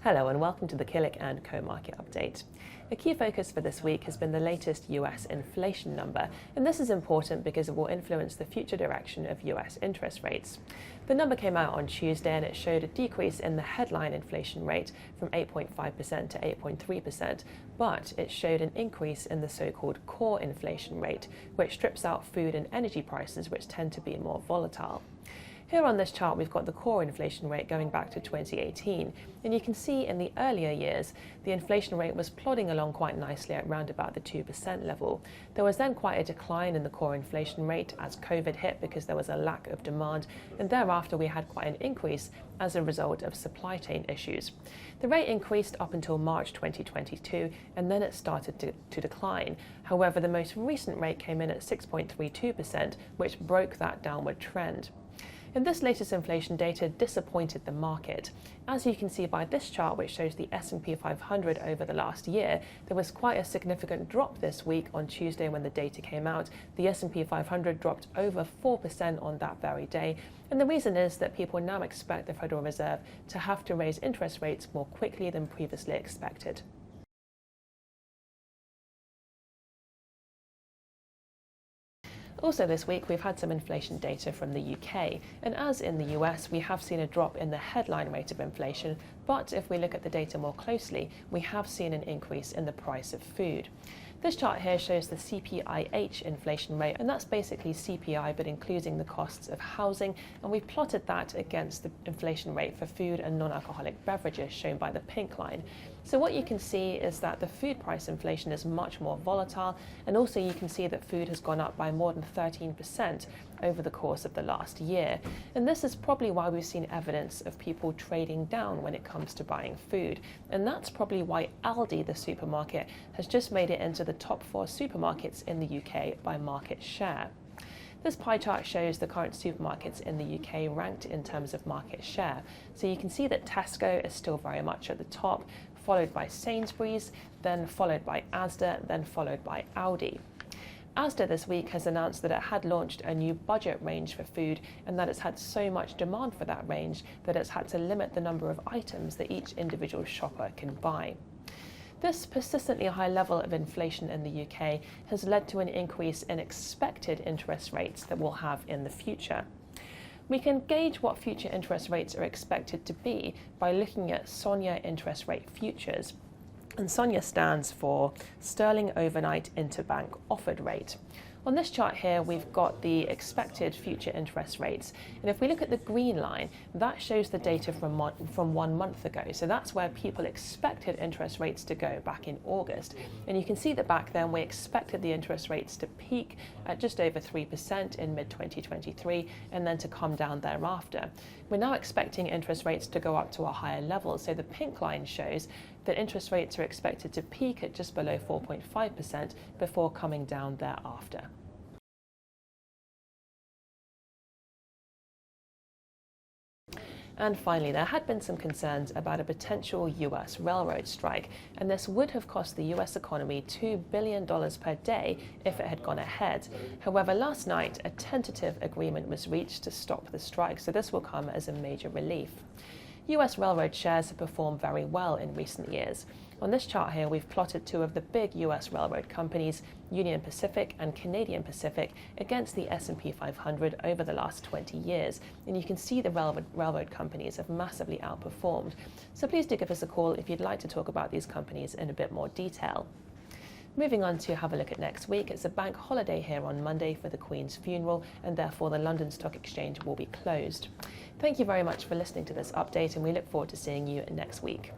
Hello and welcome to the Killik and Co Market Update. A key focus for this week has been the latest US inflation number, and this is important because it will influence the future direction of US interest rates. The number came out on Tuesday and it showed a decrease in the headline inflation rate from 8.5% to 8.3%, but it showed an increase in the so-called core inflation rate, which strips out food and energy prices, which tend to be more volatile. Here on this chart, we've got the core inflation rate going back to 2018, and you can see in the earlier years, the inflation rate was plodding along quite nicely at around about the 2% level. There was then quite a decline in the core inflation rate as COVID hit because there was a lack of demand, and thereafter we had quite an increase as a result of supply chain issues. The rate increased up until March 2022, and then it started to decline. However, the most recent rate came in at 6.32%, which broke that downward trend. And this latest inflation data disappointed the market. As you can see by this chart, which shows the S&P 500 over the last year, there was quite a significant drop this week on Tuesday when the data came out. The S&P 500 dropped over 4% on that very day. And the reason is that people now expect the Federal Reserve to have to raise interest rates more quickly than previously expected. Also this week, we've had some inflation data from the UK, and as in the US, we have seen a drop in the headline rate of inflation, but if we look at the data more closely, we have seen an increase in the price of food. This chart here shows the CPIH inflation rate, and that's basically CPI but including the costs of housing, and we've plotted that against the inflation rate for food and non-alcoholic beverages shown by the pink line. So what you can see is that the food price inflation is much more volatile, and also you can see that food has gone up by more than 13% over the course of the last year. And this is probably why we've seen evidence of people trading down when it comes to buying food. And that's probably why Aldi, the supermarket, has just made it into the top 4 supermarkets in the UK by market share. This pie chart shows the current supermarkets in the UK ranked in terms of market share. So you can see that Tesco is still very much at the top, followed by Sainsbury's, then followed by Asda, then followed by Aldi. Asda this week has announced that it had launched a new budget range for food, and that it's had so much demand for that range that it's had to limit the number of items that each individual shopper can buy. This persistently high level of inflation in the UK has led to an increase in expected interest rates that we'll have in the future. We can gauge what future interest rates are expected to be by looking at SONIA interest rate futures. And SONIA stands for Sterling Overnight Interbank Offered Rate. On this chart here, we've got the expected future interest rates. And if we look at the green line, that shows the data from 1 month ago. So that's where people expected interest rates to go back in August. And you can see that back then we expected the interest rates to peak at just over 3% in mid-2023 and then to come down thereafter. We're now expecting interest rates to go up to a higher level. So the pink line shows that interest rates are expected to peak at just below 4.5% before coming down thereafter. And finally, there had been some concerns about a potential US railroad strike, and this would have cost the US economy $2 billion per day if it had gone ahead. However, last night, a tentative agreement was reached to stop the strike, so this will come as a major relief. US railroad shares have performed very well in recent years. On this chart here, we've plotted 2 of the big US railroad companies, Union Pacific and Canadian Pacific, against the S&P 500 over the last 20 years. And you can see the railroad companies have massively outperformed. So please do give us a call if you'd like to talk about these companies in a bit more detail. Moving on to have a look at next week, it's a bank holiday here on Monday for the Queen's funeral, and therefore the London Stock Exchange will be closed. Thank you very much for listening to this update, and we look forward to seeing you next week.